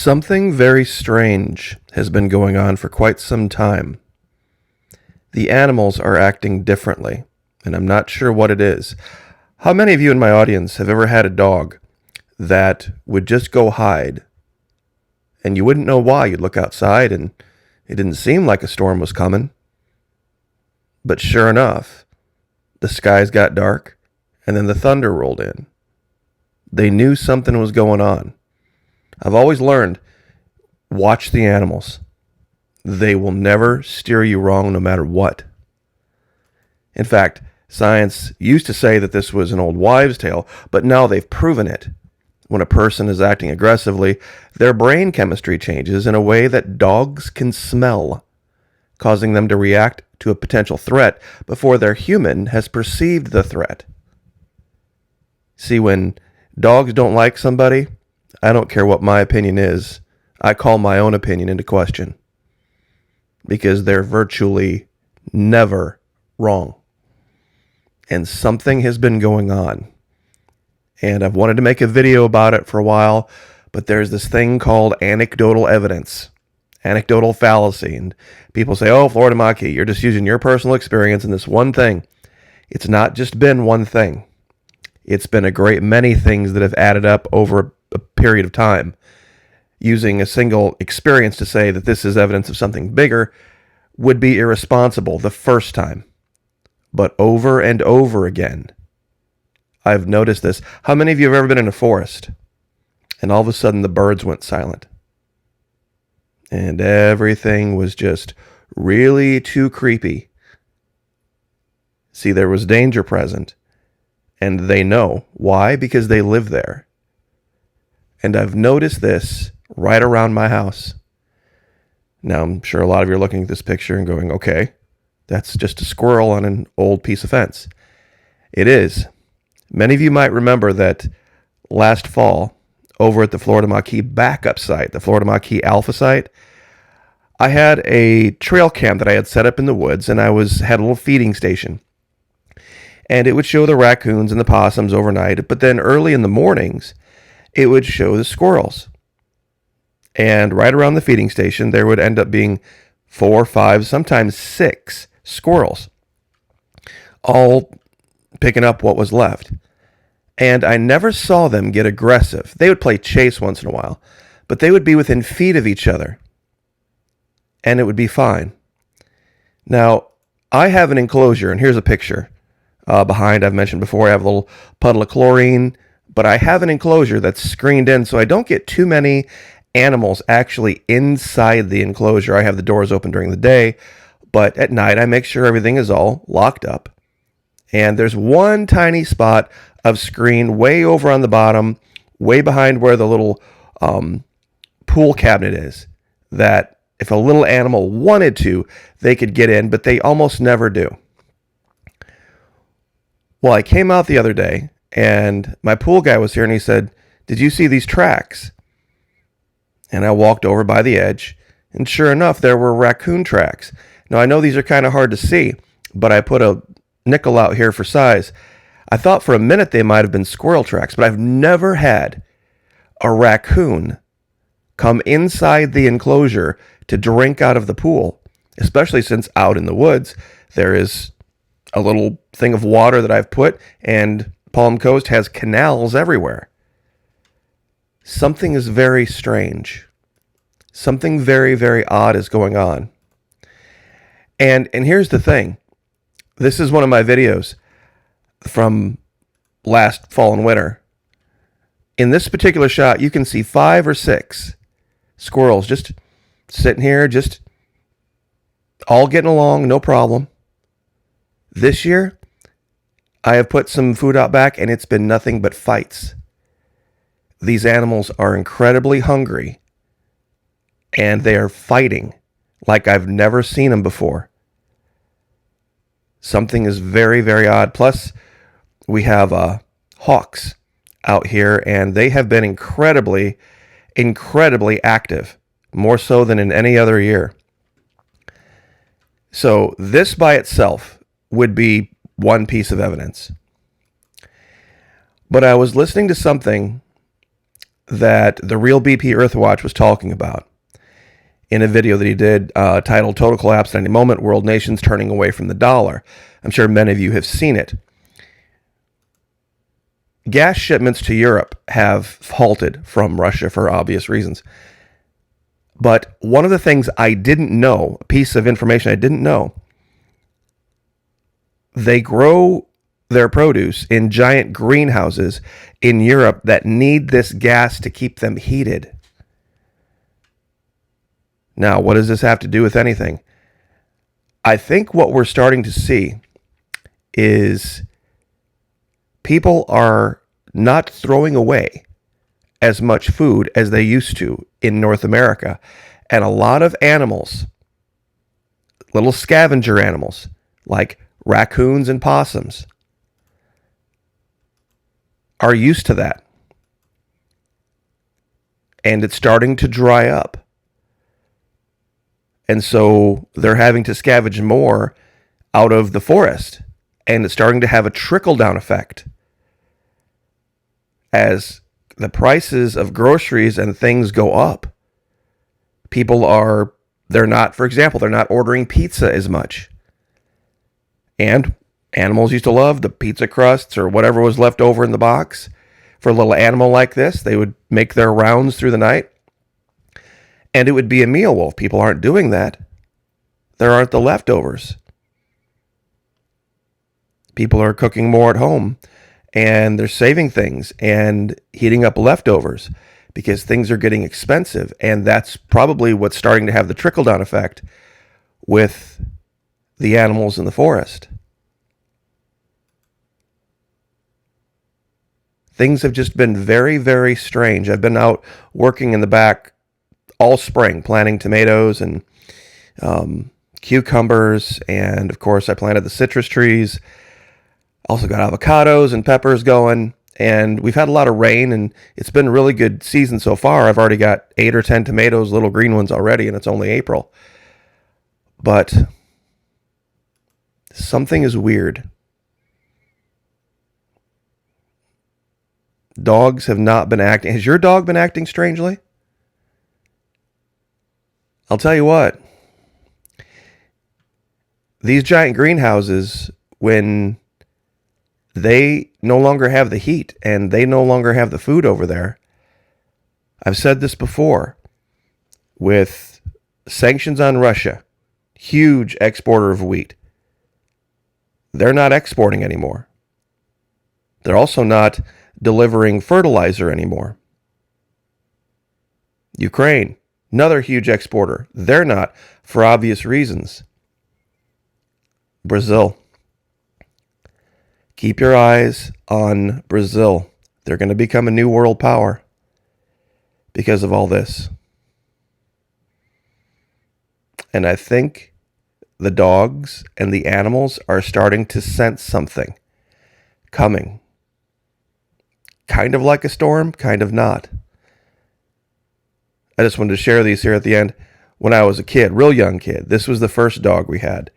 Something very strange has been going on for quite some time. The animals are acting differently, and I'm not sure what it is. How many of you in my audience have ever had a dog that would just go hide, and you wouldn't know why? You'd look outside, and it didn't seem like a storm was coming. But sure enough, the skies got dark, and then the thunder rolled in. They knew something was going on. I've always learned, watch the animals. They will never steer you wrong no matter what. In fact, science used to say that this was an old wives' tale, but now they've proven it. When a person is acting aggressively, their brain chemistry changes in a way that dogs can smell, causing them to react to a potential threat before their human has perceived the threat. See, when dogs don't like somebody, I don't care what my opinion is. I call my own opinion into question. Because they're virtually never wrong. And something has been going on. And I've wanted to make a video about it for a while, but there's this thing called anecdotal evidence. Anecdotal fallacy. And people say, oh, Florida Mach-E, you're just using your personal experience in this one thing. It's not just been one thing. It's been a great many things that have added up over a period of time. Using a single experience to say that this is evidence of something bigger would be irresponsible the first time. But over and over again, I've noticed this. How many of you have ever been in a forest and all of a sudden the birds went silent? And everything was just really too creepy. See, there was danger present. And they know. Why? Because they live there. And I've noticed this right around my house. Now, I'm sure a lot of you are looking at this picture and going, okay, that's just a squirrel on an old piece of fence. It is. Many of you might remember that last fall, over at the Florida Mach-E backup site, the Florida Mach-E Alpha site, I had a trail cam that I had set up in the woods, and I had a little feeding station. And it would show the raccoons and the possums overnight, but then early in the mornings, it would show the squirrels. And right around the feeding station, there would end up being 4, 5, sometimes 6 squirrels, all picking up what was left. And I never saw them get aggressive. They would play chase once in a while, but they would be within feet of each other, and it would be fine. Now, I have an enclosure, and here's a picture. Behind, I've mentioned before, I have a little puddle of chlorine, but I have an enclosure that's screened in, so I don't get too many animals actually inside the enclosure. I have the doors open during the day, but at night I make sure everything is all locked up. And there's one tiny spot of screen way over on the bottom, way behind where the little pool cabinet is, that if a little animal wanted to, they could get in, but they almost never do. Well, I came out the other day, and my pool guy was here, and he said, did you see these tracks? And I walked over by the edge, and sure enough, there were raccoon tracks. Now, I know these are kind of hard to see, but I put a nickel out here for size. I thought for a minute they might have been squirrel tracks, but I've never had a raccoon come inside the enclosure to drink out of the pool, especially since out in the woods, there is a little thing of water that I've put, and Palm Coast has canals everywhere. Something is very strange. Something very, very odd is going on. And here's the thing. This is one of my videos from last fall and winter. In this particular shot, you can see 5 or 6 squirrels just sitting here, just all getting along, no problem. This year, I have put some food out back, and it's been nothing but fights. These animals are incredibly hungry, and they are fighting like I've never seen them before. Something is very, very odd. Plus, we have hawks out here, and they have been incredibly, incredibly active, more so than in any other year. So this by itself would be one piece of evidence. But I was listening to something that the real BP Earthwatch was talking about in a video that he did titled Total Collapse at Any Moment, World Nations Turning Away from the Dollar. I'm sure many of you have seen it. Gas shipments to Europe have halted from Russia for obvious reasons. But one of the things I didn't know, a piece of information I didn't know, they grow their produce in giant greenhouses in Europe that need this gas to keep them heated. Now, what does this have to do with anything? I think what we're starting to see is people are not throwing away as much food as they used to in North America. And a lot of animals, little scavenger animals, like raccoons and possums, are used to that. And it's starting to dry up. And so they're having to scavenge more out of the forest. And it's starting to have a trickle-down effect as the prices of groceries and things go up. They're not ordering pizza as much. And animals used to love the pizza crusts or whatever was left over in the box. For a little animal like this, they would make their rounds through the night. And it would be a meal. Well, if people aren't doing that, there aren't the leftovers. People are cooking more at home. And they're saving things and heating up leftovers because things are getting expensive. And that's probably what's starting to have the trickle-down effect with the animals in the forest. Things have just been very, very strange. I've been out working in the back all spring, planting tomatoes and cucumbers. And, of course, I planted the citrus trees. Also got avocados and peppers going, and we've had a lot of rain, and it's been a really good season so far. I've already got 8 or 10 tomatoes, little green ones already, and it's only April. But something is weird. Dogs have not been acting. Has your dog been acting strangely? I'll tell you what. These giant greenhouses, when they no longer have the heat and they no longer have the food over there. I've said this before. With sanctions on Russia, huge exporter of wheat, they're not exporting anymore. They're also not delivering fertilizer anymore. Ukraine, another huge exporter. They're not, for obvious reasons. Brazil. Keep your eyes on Brazil. They're going to become a new world power because of all this. And I think the dogs and the animals are starting to sense something coming. Kind of like a storm, kind of not. I just wanted to share these here at the end. When I was a kid, real young kid, this was the first dog we had.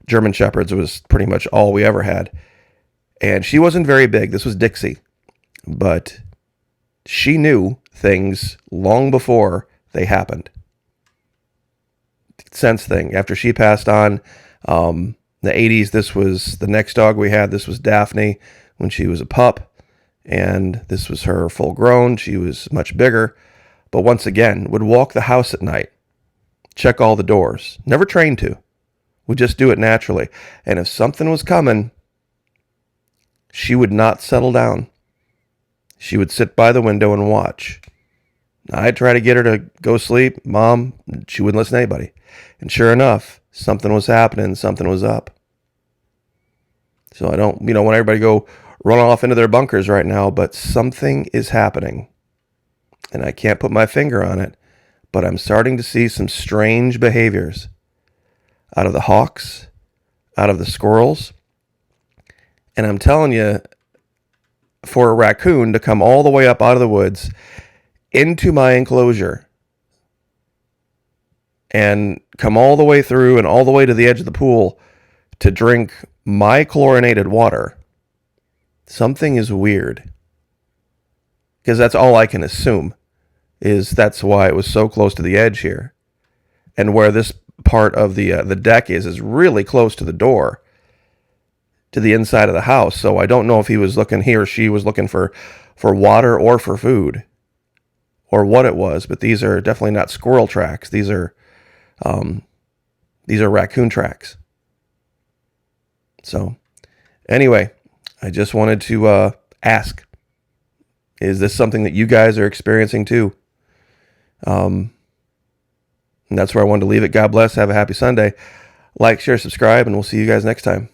German Shepherds was pretty much all we ever had. And she wasn't very big. This was Dixie. But she knew things long before they happened. Sense thing. After she passed on, the 80s, this was the next dog we had. This was Daphne when she was a pup. And this was her full grown. She was much bigger. But once again, would walk the house at night. Check all the doors. Never trained to. Would just do it naturally. And if something was coming, she would not settle down. She would sit by the window and watch. I'd try to get her to go sleep. Mom, she wouldn't listen to anybody. And sure enough, something was happening. Something was up. So I don't, want everybody to go run off into their bunkers right now, but something is happening. And I can't put my finger on it, but I'm starting to see some strange behaviors out of the hawks, out of the squirrels. And I'm telling you, for a raccoon to come all the way up out of the woods into my enclosure and come all the way through and all the way to the edge of the pool to drink my chlorinated water, something is weird. Because that's all I can assume. That's why it was so close to the edge here. And where this part of the deck is really close to the door, to the inside of the house. So I don't know if he or she was looking for water or for food, or what it was. But these are definitely not squirrel tracks. These are raccoon tracks. So anyway, I just wanted to ask, is this something that you guys are experiencing too? And that's where I wanted to leave it. God bless. Have a happy Sunday. Like, share, subscribe, and we'll see you guys next time.